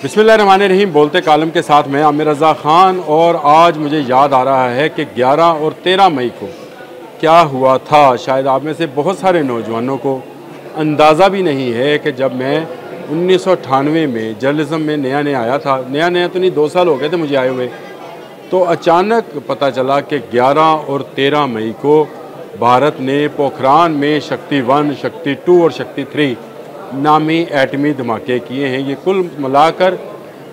बिस्मिल्लाहिर्रहमानिर्रहीम। बोलते कालम के साथ मैं आमिर रज़ा ख़ान। और आज मुझे याद आ रहा है कि 11 और 13 मई को क्या हुआ था। शायद आप में से बहुत सारे नौजवानों को अंदाज़ा भी नहीं है कि जब मैं 1998 में जर्नलिज्म में नया आया था, नया तो नहीं, 2 साल हो गए थे मुझे आए हुए, तो अचानक पता चला कि 11 और 13 मई को भारत ने पोखरान में शक्ति 1, शक्ति 2 और शक्ति 3 नामी एटमी धमाके किए हैं। ये कुल मिलाकर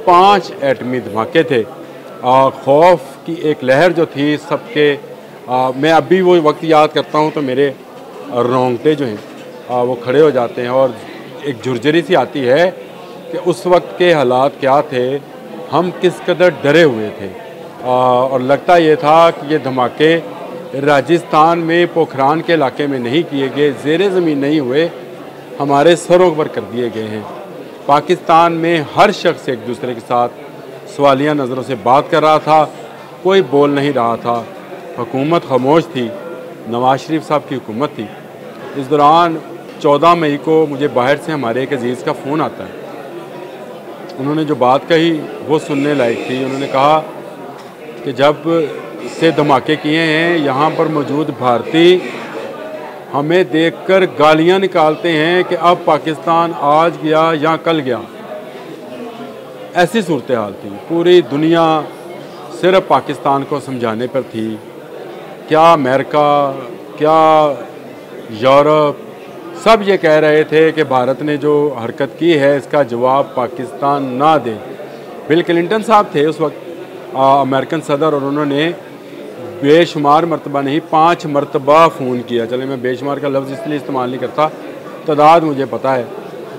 5 एटमी धमाके थे। खौफ की एक लहर जो थी सबके, मैं अभी वो वक्त याद करता हूँ तो मेरे रोंगटे जो हैं वो खड़े हो जाते हैं और एक झुरझरी सी आती है कि उस वक्त के हालात क्या थे, हम किस कदर डरे हुए थे। और लगता ये था कि ये धमाके राजस्थान में पोखरान के इलाके में नहीं किए गए, ज़ेरे ज़मीन नहीं हुए, हमारे सरों पर कर दिए गए हैं। पाकिस्तान में हर शख्स एक दूसरे के साथ सवालिया नज़रों से बात कर रहा था, कोई बोल नहीं रहा था, हुकूमत खामोश थी, नवाज शरीफ साहब की हुकूमत थी। इस दौरान 14 मई को मुझे बाहर से हमारे एक अजीज़ का फ़ोन आता है। उन्होंने जो बात कही वो सुनने लायक थी। उन्होंने कहा कि जब से धमाके किए हैं यहाँ पर मौजूद भारतीय हमें देखकर गालियां निकालते हैं कि अब पाकिस्तान आज गया या कल गया। ऐसी सूरत हाल थी। पूरी दुनिया सिर्फ पाकिस्तान को समझाने पर थी। क्या अमेरिका, क्या यूरोप, सब ये कह रहे थे कि भारत ने जो हरकत की है इसका जवाब पाकिस्तान ना दे। बिल क्लिंटन साहब थे उस वक्त अमेरिकन सदर, और उन्होंने बेशुमार मरतबा नहीं 5 मरतबा फ़ोन किया। चले मैं बेशुमार का लफ्ज़ इसलिए इस्तेमाल नहीं करता, तादाद मुझे पता है।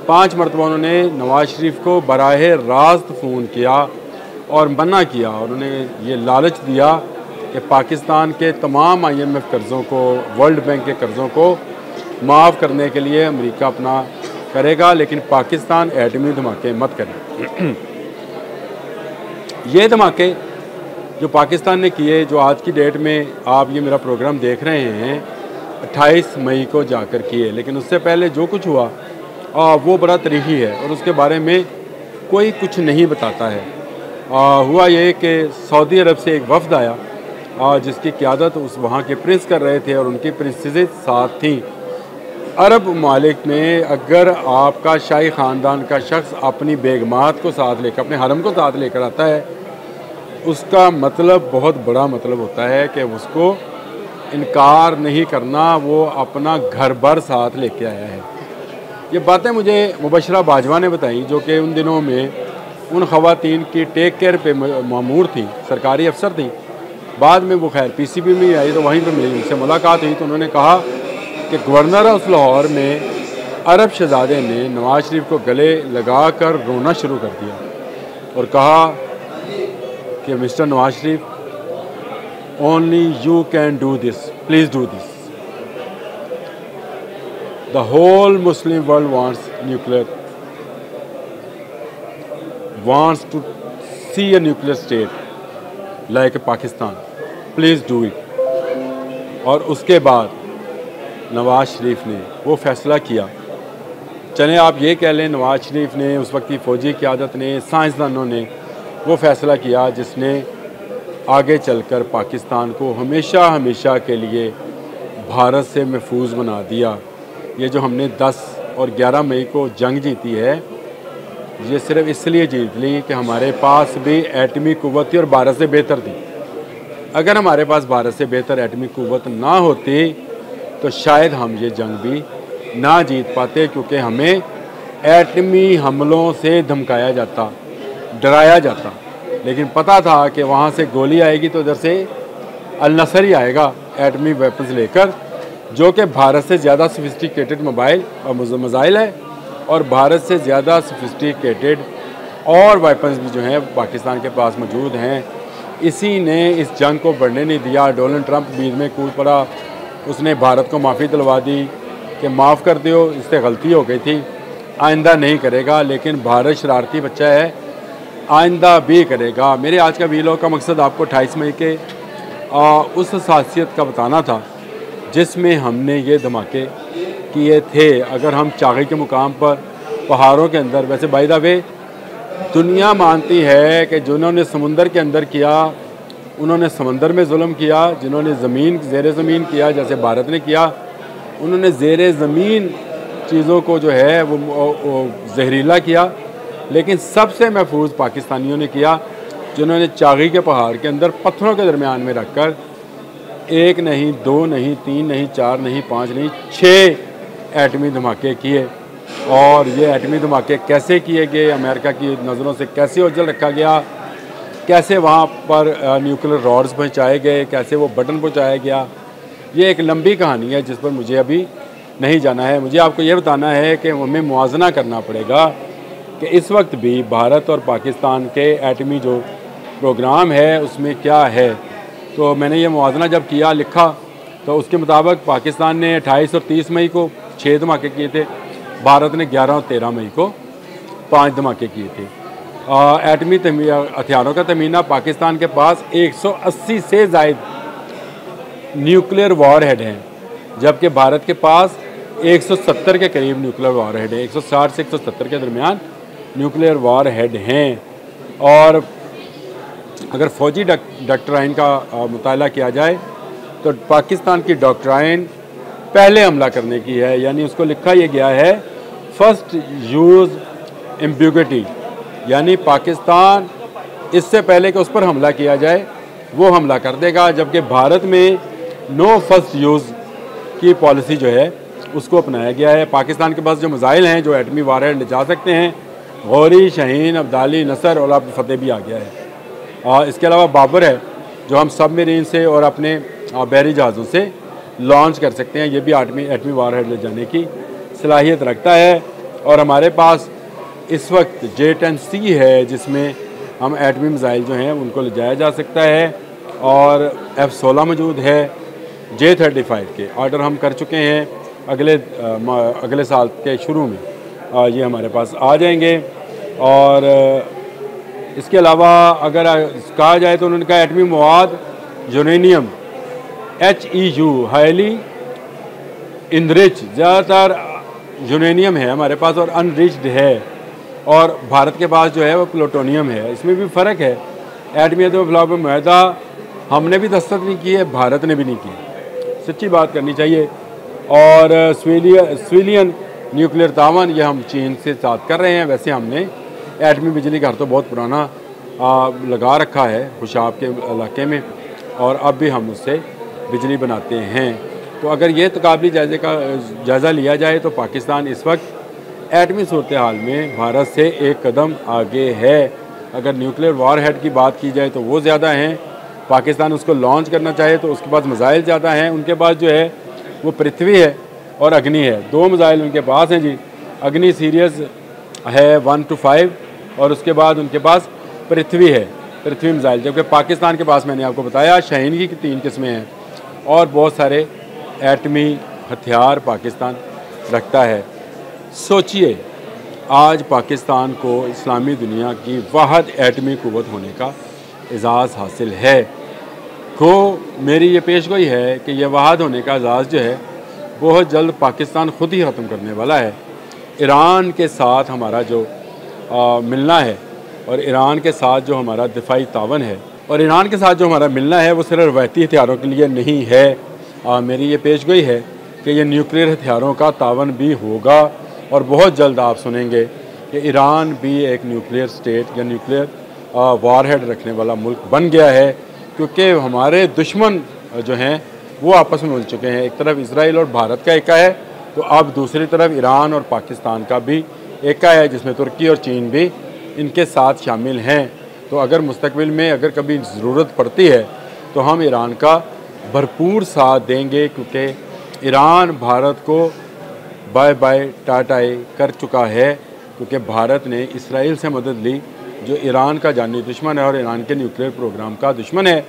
5 मरतबा उन्होंने नवाज शरीफ को बराह रास्त फ़ोन किया और मना किया, और उन्हें ये लालच दिया कि पाकिस्तान के तमाम IMF कर्ज़ों को, वर्ल्ड बैंक के कर्ज़ों को माफ़ करने के लिए अमेरिका अपना करेगा, लेकिन पाकिस्तान एटमी धमाके मत करे। ये धमाके जो पाकिस्तान ने किए, जो आज की डेट में आप ये मेरा प्रोग्राम देख रहे हैं, 28 मई को जाकर किए, लेकिन उससे पहले जो कुछ हुआ वो बड़ा तरीही है और उसके बारे में कोई कुछ नहीं बताता है। हुआ ये कि सऊदी अरब से एक वफ़द आया जिसकी क़यादत उस वहाँ के प्रिंस कर रहे थे और उनकी प्रिंसेस साथ थीं। अरब ममालिक में अगर आपका शाही ख़ानदान का शख्स अपनी बेगमात को साथ लेकर, अपने हरम को साथ लेकर आता है, उसका मतलब बहुत बड़ा मतलब होता है कि उसको इनकार नहीं करना, वो अपना घर भर साथ लेके आया है। ये बातें मुझे मुबशरा बाजवा ने बताई, जो कि उन दिनों में उन ख़वातीन की टेक केयर पे मामूर थी, सरकारी अफसर थी। बाद में वो खैर PCB में आई तो वहीं पर मेरी उनसे मुलाकात हुई, तो उन्होंने कहा कि गवर्नर हाउस लाहौर में अरब शहजादे ने नवाज शरीफ को गले लगा कर रोना शुरू कर दिया और कहा कि mister Nawaz Sharif, only you can do this, please do this. The whole Muslim world wants to see a nuclear state like Pakistan, please do it. और उसके बाद नवाज शरीफ ने वो फ़ैसला किया। चलें आप ये कह लें, नवाज शरीफ ने, उस वक्त की फ़ौजी क़यादत ने, साइंसदानों ने वो फ़ैसला किया जिसने आगे चलकर पाकिस्तान को हमेशा हमेशा के लिए भारत से महफूज बना दिया। ये जो हमने 10 और 11 मई को जंग जीती है, ये सिर्फ इसलिए जीत ली कि हमारे पास भी एटमी क़ुव्वत थी और भारत से बेहतर थी। अगर हमारे पास भारत से बेहतर एटमी क़ुव्वत ना होती तो शायद हम ये जंग भी ना जीत पाते, क्योंकि हमें एटमी हमलों से धमकाया जाता, डराया जाता। लेकिन पता था कि वहाँ से गोली आएगी तो इधर से अल नसर ही आएगा एटमी वेपन्स लेकर, जो कि भारत से ज़्यादा सोफिस्टिकेटेड मोबाइल और मिसाइल है, और भारत से ज़्यादा सोफिस्टिकेटेड और वेपन्स भी जो हैं पाकिस्तान के पास मौजूद हैं। इसी ने इस जंग को बढ़ने नहीं दिया। डोनाल्ड ट्रंप बीच में कूद पड़ा, उसने भारत को माफ़ी दिलवा दी कि माफ़ कर दो, इससे गलती हो गई थी, आइंदा नहीं करेगा। लेकिन भारत शरारती बच्चा है, आइंदा भी करेगा। मेरे आज का वीडियो का मकसद आपको 28 मई के उस हसासियत का बताना था जिसमें हमने ये धमाके किए थे। अगर हम चाक़ी के मुकाम पर पहाड़ों के अंदर, वैसे बाय द वे दुनिया मानती है कि जिन्होंने समुंदर के अंदर किया उन्होंने समंदर में जुल्म किया, जिन्होंने ज़मीन ज़ेर ज़मीन किया जैसे भारत ने किया, उन्होंने ज़ेर ज़मीन चीज़ों को जो है वो जहरीला किया। लेकिन सबसे महफूज पाकिस्तानियों ने किया, जिन्होंने चागी के पहाड़ के अंदर पत्थरों के दरमियान में रखकर एक नहीं, दो नहीं, तीन नहीं, चार नहीं, पाँच नहीं, 6 एटमी धमाके किए। और ये एटमी धमाके कैसे किए गए, अमेरिका की नज़रों से कैसे ओझल रखा गया, कैसे वहाँ पर न्यूक्लियर रॉड्स पहुँचाए गए, कैसे वो बटन पहुँचाया गया, ये एक लंबी कहानी है जिस पर मुझे अभी नहीं जाना है। मुझे आपको ये बताना है कि हमें मुआवजा करना पड़ेगा कि इस वक्त भी भारत और पाकिस्तान के एटमी जो प्रोग्राम है उसमें क्या है। तो मैंने ये मुआवजा जब किया, लिखा, तो उसके मुताबिक पाकिस्तान ने 28 और 30 मई को 6 धमाके किए थे, भारत ने 11 और 13 मई को 5 धमाके किए थे। एटमी हथियारों का तमीना पाकिस्तान के पास 180 से ज़ायद न्यूक्लियर वॉरहेड हैं, जबकि भारत के पास 170 के करीब न्यूक्लियर वॉरहेड है। 160 से 170 के दरमियान न्यूक्लियर वॉरहेड हैं। और अगर फ़ौजी डॉक्ट्राइन का मुताला किया जाए तो पाकिस्तान की डॉक्ट्राइन पहले हमला करने की है, यानी उसको लिखा ये गया है फर्स्ट यूज़ एम्बिग्विटी, यानी पाकिस्तान इससे पहले कि उस पर हमला किया जाए वो हमला कर देगा। जबकि भारत में नो फर्स्ट यूज़ की पॉलिसी जो है उसको अपनाया गया है। पाकिस्तान के पास जो मिसाइल हैं जो एटमी वारहेड ले जा सकते हैं, गौरी, शाहीन, अब्दाली, नसर और अब फतेह भी आ गया है। और इसके अलावा बाबर है जो हम सबमरीन से और अपने बहरी जहाज़ों से लॉन्च कर सकते हैं, ये भी एटमी वारहेड ले जाने की सलाहियत रखता है। और हमारे पास इस वक्त J-10C है जिसमें हम एटमी मिसाइल जो हैं उनको ले जाया जा सकता है। और F-16 मौजूद है, J-35 के ऑर्डर हम कर चुके हैं, अगले साल के शुरू में ये हमारे पास आ जाएंगे। और इसके अलावा अगर कहा जाए तो उन्होंने कहा एटमी मवाद यूरेनियम HEU हाईली इनरिच, ज़्यादातर यूरेनियम है हमारे पास और अनरिच्ड है, और भारत के पास जो है वो प्लूटोनियम है। इसमें भी फ़र्क है। एटमी खिलाफ मुआहदा हमने भी दस्तखत नहीं किए, भारत ने भी नहीं किए, सच्ची बात करनी चाहिए। और सिविलियन न्यूक्लियर तावन ये हम चीन से साथ कर रहे हैं। वैसे हमने एटमी बिजली घर तो बहुत पुराना लगा रखा है खुशाब के इलाके में, और अब भी हम उससे बिजली बनाते हैं। तो अगर ये तकाबली जायज़ा लिया जाए तो पाकिस्तान इस वक्त एटमी सूरत हाल में भारत से एक कदम आगे है। अगर न्यूक्लियर वारहेड की बात की जाए तो वो ज़्यादा हैं, पाकिस्तान उसको लॉन्च करना चाहे तो उसके पास मिसाइल ज़्यादा हैं। उनके पास जो है वो पृथ्वी है और अग्नि है, 2 मिसाइल उनके पास हैं जी। अग्नि सीरीज़ है 1 to 5 और उसके बाद उनके पास पृथ्वी है, पृथ्वी मिसाइल। जबकि पाकिस्तान के पास मैंने आपको बताया शाहीन की 3 किस्में हैं और बहुत सारे एटमी हथियार पाकिस्तान रखता है। सोचिए आज पाकिस्तान को इस्लामी दुनिया की वाहिद एटमी क़ुव्वत होने का एजाज़ हासिल है। तो मेरी ये पेशगोई है कि यह वाहिद होने का एजाज़ जो है बहुत जल्द पाकिस्तान ख़ुद ही ख़त्म करने वाला है। ईरान के साथ हमारा जो मिलना है और ईरान के साथ जो हमारा दिफाई तावन है और ईरान के साथ जो हमारा मिलना है वो सिर्फ रवायती हथियारों के लिए नहीं है। मेरी ये पेशगोई है कि ये न्यूक्लियर हथियारों का तावन भी होगा और बहुत जल्द आप सुनेंगे कि ईरान भी एक न्यूक्लियर स्टेट या न्यूक्लियर वारहेड रखने वाला मुल्क बन गया है, क्योंकि हमारे दुश्मन जो हैं वो आपस में मिल चुके हैं। एक तरफ इसराइल और भारत का एका है तो अब दूसरी तरफ ईरान और पाकिस्तान का भी एका है, जिसमें तुर्की और चीन भी इनके साथ शामिल हैं। तो अगर मुस्तकबिल में अगर कभी ज़रूरत पड़ती है तो हम ईरान का भरपूर साथ देंगे, क्योंकि ईरान भारत को बाय बाय टाटाई कर चुका है, क्योंकि भारत ने इसराइल से मदद ली जो ईरान का जानी दुश्मन है और ईरान के न्यूक्लियर प्रोग्राम का दुश्मन है।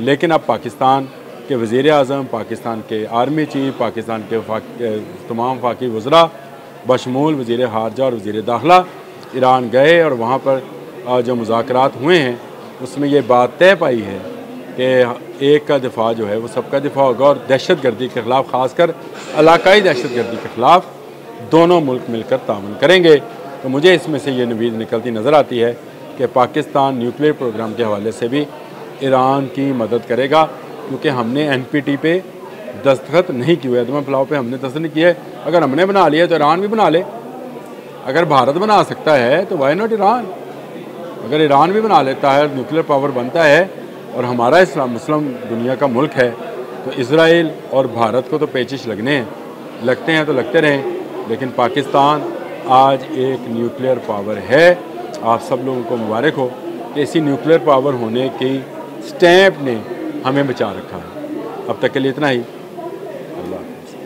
लेकिन अब पाकिस्तान के वज़ीर आज़म, पाकिस्तान के आर्मी चीफ, पाकिस्तान के तमाम वफाकी वज़रा बशमूल वज़ीर ख़ारजा और वज़ीर दाखिला ईरान गए और वहाँ पर जो मुज़ाकरात हुए हैं उसमें ये बात तय पाई है कि एक का दिफा जो है वो सबका दिफा होगा और दहशत गर्दी के ख़िलाफ़, ख़ासकर इलाकाई दहशत गर्दी के ख़िलाफ़ दोनों मुल्क मिलकर तावन करेंगे। तो मुझे इसमें से ये नवीद निकलती नज़र आती है कि पाकिस्तान न्यूक्लियर प्रोग्राम के हवाले से भी ईरान की मदद करेगा, क्योंकि हमने NPT पे दस्तखत नहीं किए हुए, अदम फलाव पे हमने दस्तखत नहीं किए। अगर हमने बना लिया तो ईरान भी बना ले। अगर भारत बना सकता है तो वाई नॉट ईरान। अगर ईरान भी बना लेता है, न्यूक्लियर पावर बनता है और हमारा इस्लाम मुस्लिम दुनिया का मुल्क है, तो इज़राइल और भारत को तो पेचिश लगते हैं तो लगते रहें, लेकिन पाकिस्तान आज एक न्यूक्लियर पावर है। आप सब लोगों को मुबारक हो कि इसी न्यूक्लियर पावर होने की स्टैंप ने हमें बचा रखा है। अब तक के लिए इतना ही।